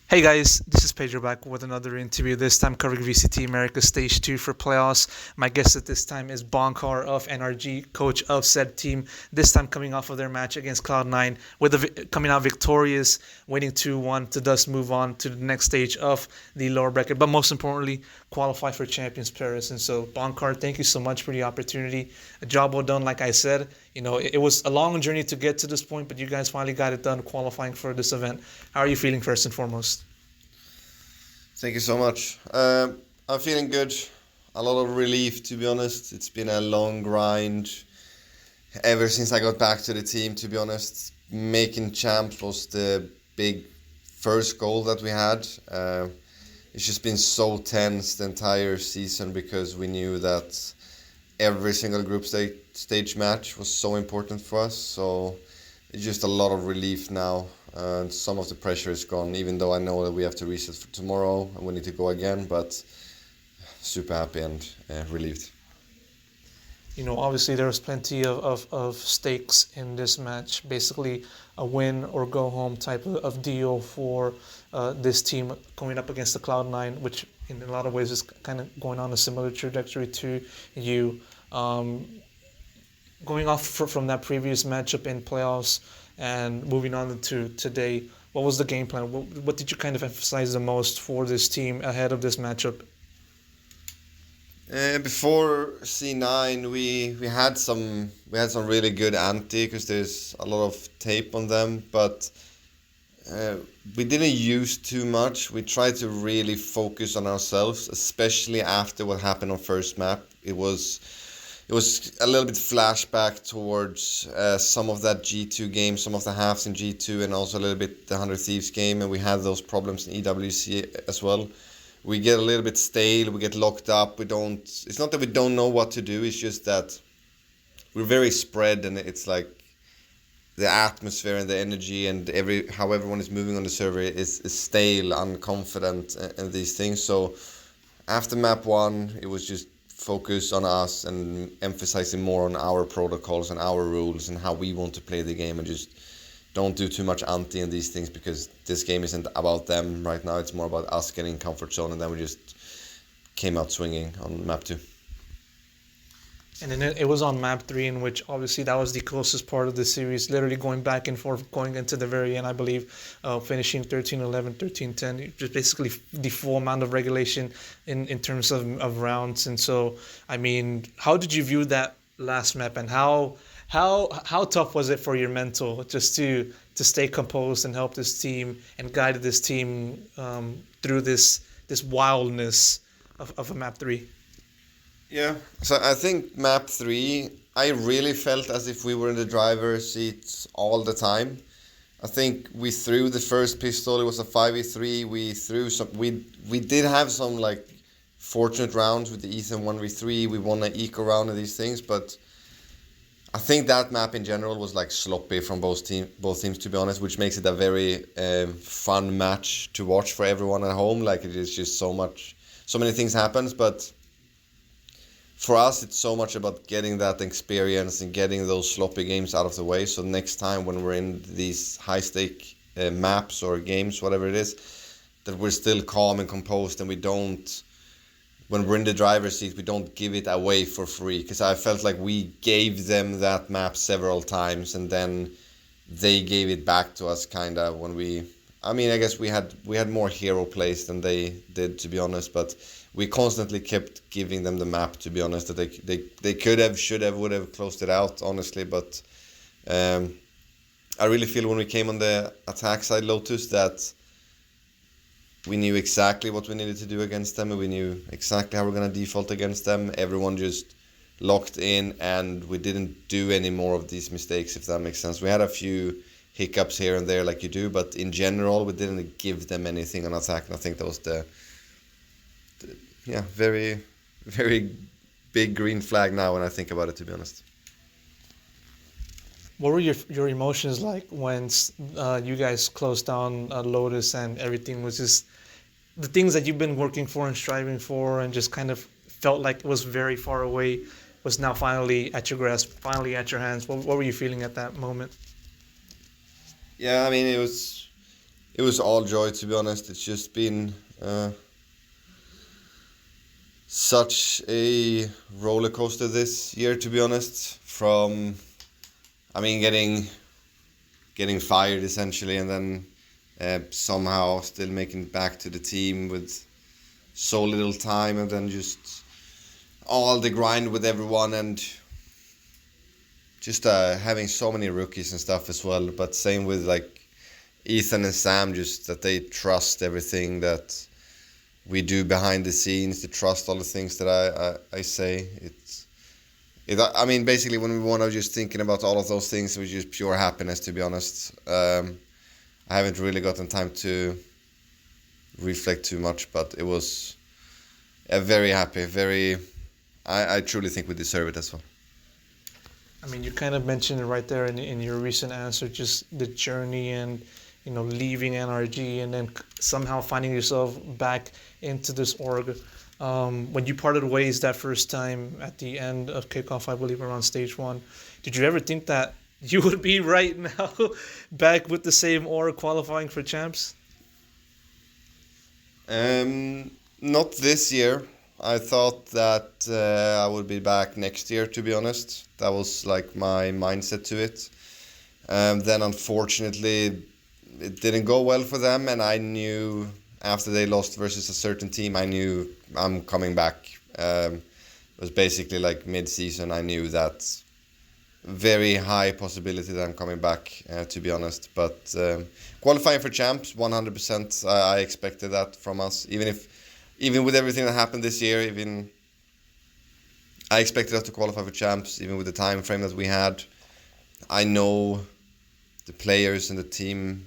Hey guys, this is Pedro back with another interview, this time covering VCT Americas Stage 2 for playoffs. My guest at this time is Bonkar of NRG, coach of said team, this time coming off of their match against Cloud9, coming out victorious, winning 2-1 to thus move on to the next stage of the lower bracket, but most importantly, qualify for Champions Paris. And so, Bonkar, thank you so much for the opportunity. A job well done, like I said. It was a long journey to get to this point, but you guys finally got it done qualifying for this event. How are you feeling first and foremost? Thank you so much. I'm feeling good. A lot of relief, to be honest. It's been a long grind ever since I got back to the team, to be honest. Making champs was the big first goal that we had. It's just been so tense the entire season because we knew that every single group stage match was so important for us. So it's just a lot of relief now. And some of the pressure is gone, even though I know that we have to reset for tomorrow and we need to go again, but super happy and relieved. Obviously there was plenty of stakes in this match, basically a win or go home type of deal for this team going up against the Cloud9, which in a lot of ways is kind of going on a similar trajectory to you. Going off from that previous matchup in playoffs and moving on to today, what was the game plan? What did you kind of emphasize the most for this team ahead of this matchup? Before C9, we had some really good anti because there's a lot of tape on them, but we didn't use too much. We tried to really focus on ourselves, especially after what happened on first map. It was a little bit flashback towards some of that G2 game, some of the halves in G2, and also a little bit the 100 Thieves game, and we had those problems in EWC as well. We get a little bit stale, we get locked up, it's not that we don't know what to do, it's just that we're very spread, and it's like the atmosphere and the energy and how everyone is moving on the server is stale, unconfident, and these things. So after map 1, it was just focus on us and emphasizing more on our protocols and our rules and how we want to play the game, and just don't do too much anti in these things because this game isn't about them right now. It's more about us getting comfort zone, and then we just came out swinging on map 2. And then it was on map 3, in which obviously that was the closest part of the series, literally going back and forth, going into the very end, I believe, finishing 13-11, 13-10, just basically the full amount of regulation in terms of rounds. And so, I mean, how did you view that last map, and how tough was it for your mental just to stay composed and help this team and guide this team through this wildness of a map 3? Yeah, so I think map 3, I really felt as if we were in the driver's seat all the time. I think we threw the first pistol, it was a 5v3, we did have some like fortunate rounds with the Ethan 1v3, we won an eco round and these things, but I think that map in general was like sloppy from both teams, to be honest, which makes it a very fun match to watch for everyone at home. Like, it is just so many things happens, but for us, it's so much about getting that experience and getting those sloppy games out of the way. So next time when we're in these high-stake maps or games, whatever it is, that we're still calm and composed, and when we're in the driver's seat, we don't give it away for free. Because I felt like we gave them that map several times, and then they gave it back to us kind of I guess we had more hero plays than they did, to be honest, but we constantly kept giving them the map, to be honest, that they could have, should have, would have closed it out, honestly. But I really feel when we came on the attack side, Lotus, that we knew exactly what we needed to do against them, and we knew exactly how we're going to default against them. Everyone just locked in, and we didn't do any more of these mistakes, if that makes sense. We had a few hiccups here and there like you do, but in general, we didn't give them anything on attack, and I think that was the very, very big green flag now when I think about it, to be honest. What were your emotions like when you guys closed down Lotus and everything was just the things that you've been working for and striving for and just kind of felt like it was very far away was now finally at your grasp, finally at your hands? What were you feeling at that moment? Yeah, I mean, it was it was all joy, to be honest. It's just been such a roller coaster this year, to be honest. From, I mean, getting fired essentially, and then somehow still making it back to the team with so little time, and then just all the grind with everyone, and just having so many rookies and stuff as well. But same with like Ethan and Sam, just that they trust everything that we do behind the scenes. They trust all the things that I say. I mean, basically, when we want to just thinking about all of those things, it was just pure happiness, to be honest. I haven't really gotten time to reflect too much, but it was a very happy, I truly think we deserve it as well. I mean, you kind of mentioned it right there in your recent answer, just the journey and, leaving NRG and then somehow finding yourself back into this org. When you parted ways that first time at the end of kickoff, I believe around stage 1, did you ever think that you would be right now back with the same org qualifying for champs? Not this year. I thought that I would be back next year, to be honest. That was like my mindset to it. Then unfortunately, it didn't go well for them, and I knew after they lost versus a certain team, I knew I'm coming back. It was basically like mid-season. I knew that very high possibility that I'm coming back, to be honest. But qualifying for champs, 100%. I expected that from us. Even with everything that happened this year, I expected us to qualify for champs, even with the time frame that we had. I know the players and the team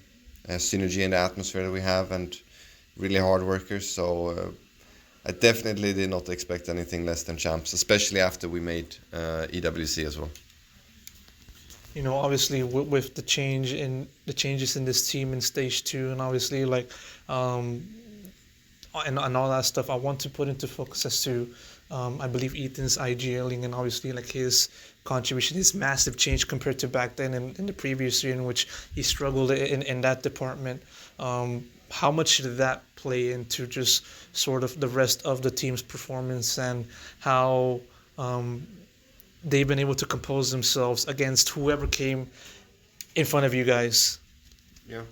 synergy and the atmosphere that we have, and really hard workers. So I definitely did not expect anything less than champs, especially after we made EWC as well. Obviously with the changes in this team in stage 2, and obviously like and all that stuff, I want to put into focus as to I believe Ethan's IGLing and obviously like his contribution, his massive change compared to back then in the previous year in which he struggled in that department. How much did that play into just sort of the rest of the team's performance, and how they've been able to compose themselves against whoever came in front of you guys? Yeah.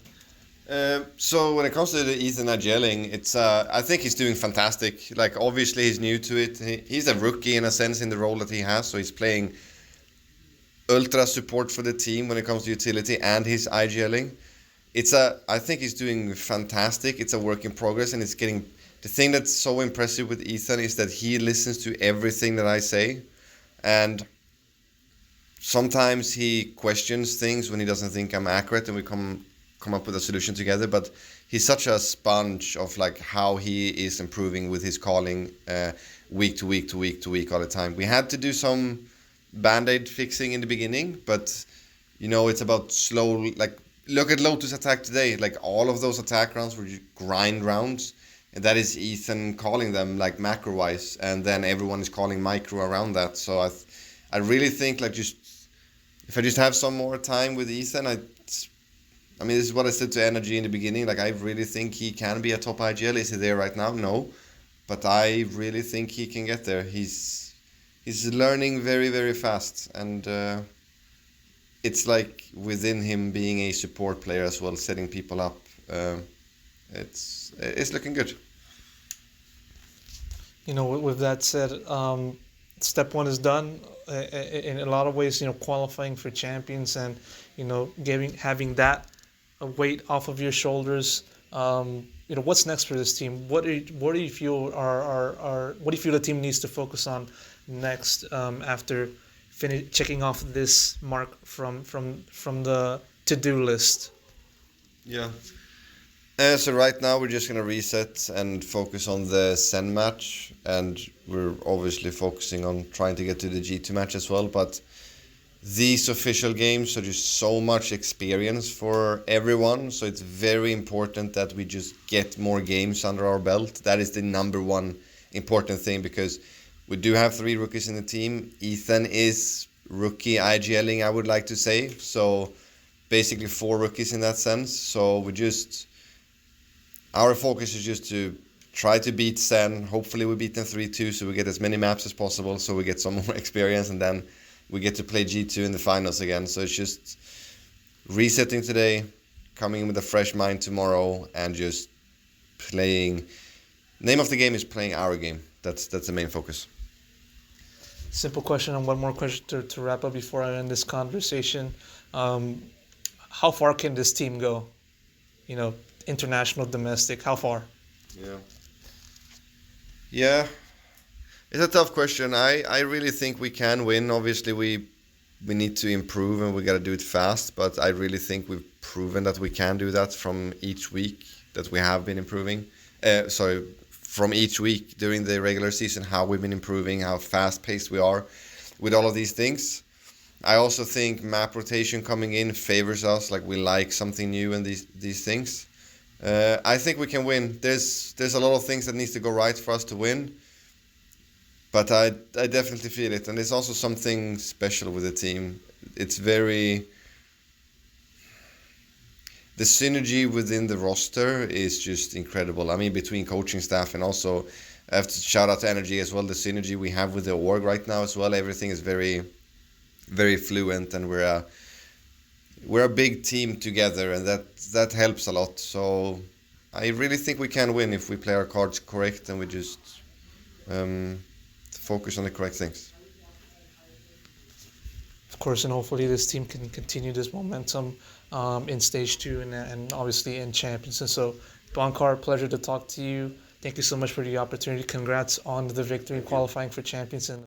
So when it comes to the Ethan IGLing, it's I think he's doing fantastic. Like, obviously he's new to it. He's a rookie in a sense in the role that he has, so he's playing ultra support for the team when it comes to utility and his IGLing. I think he's doing fantastic. It's a work in progress, and it's getting. The thing that's so impressive with Ethan is that he listens to everything that I say, and sometimes he questions things when he doesn't think I'm accurate, and we come up with a solution together. But he's such a sponge of like how he is improving with his calling week to week to week to week all the time. We had to do some band-aid fixing in the beginning, but it's about slow. Like, look at Lotus attack today. Like, all of those attack rounds were grind rounds, and that is Ethan calling them like macro wise, and then everyone is calling micro around that. So I really think like if I just have some more time with Ethan, I mean, this is what I said to NRG in the beginning. Like, I really think he can be a top IGL. Is he there right now? No. But I really think he can get there. He's learning very, very fast. And it's like within him being a support player as well, setting people up. It's looking good. With that said, step 1 is done. In a lot of ways, qualifying for champions and, having that weight off of your shoulders. What's next for this team? What do you feel what do you feel the team needs to focus on next after checking off this mark from the to-do list? Yeah. So right now we're just gonna reset and focus on the Sen match, and we're obviously focusing on trying to get to the G2 match as well. But these official games are just so much experience for everyone, so it's very important that we just get more games under our belt. That is the number one important thing, because we do have 3 rookies in the team. Ethan is rookie IGLing, I would like to say, so basically 4 rookies in that sense. So we just our focus is just to try to beat Sen. Hopefully we beat them 3-2 so we get as many maps as possible, so we get some more experience, and then we get to play G2 in the finals again. So it's just resetting today, coming in with a fresh mind tomorrow, and just playing. Name of the game is playing our game. That's the main focus. Simple question and one more question to wrap up before I end this conversation. How far can this team go? You know, international, domestic, how far? Yeah. It's a tough question. I really think we can win. Obviously, we need to improve and we got to do it fast. But I really think we've proven that we can do that from each week that we have been improving. From each week during the regular season, how we've been improving, how fast-paced we are with all of these things. I also think map rotation coming in favors us. Like, we like something new in these things. I think we can win. There's a lot of things that needs to go right for us to win. But I definitely feel it. And there's also something special with the team. It's very... The synergy within the roster is just incredible. I mean, between coaching staff, and also I have to shout out to NRG as well. The synergy we have with the org right now as well. Everything is very, very fluent, and we're a big team together, and that helps a lot. So I really think we can win if we play our cards correct and we just focus on the correct things. Of course, and hopefully this team can continue this momentum in Stage 2 and obviously in Champions. And so, bonkar, pleasure to talk to you. Thank you so much for the opportunity. Congrats on the victory qualifying for Champions. And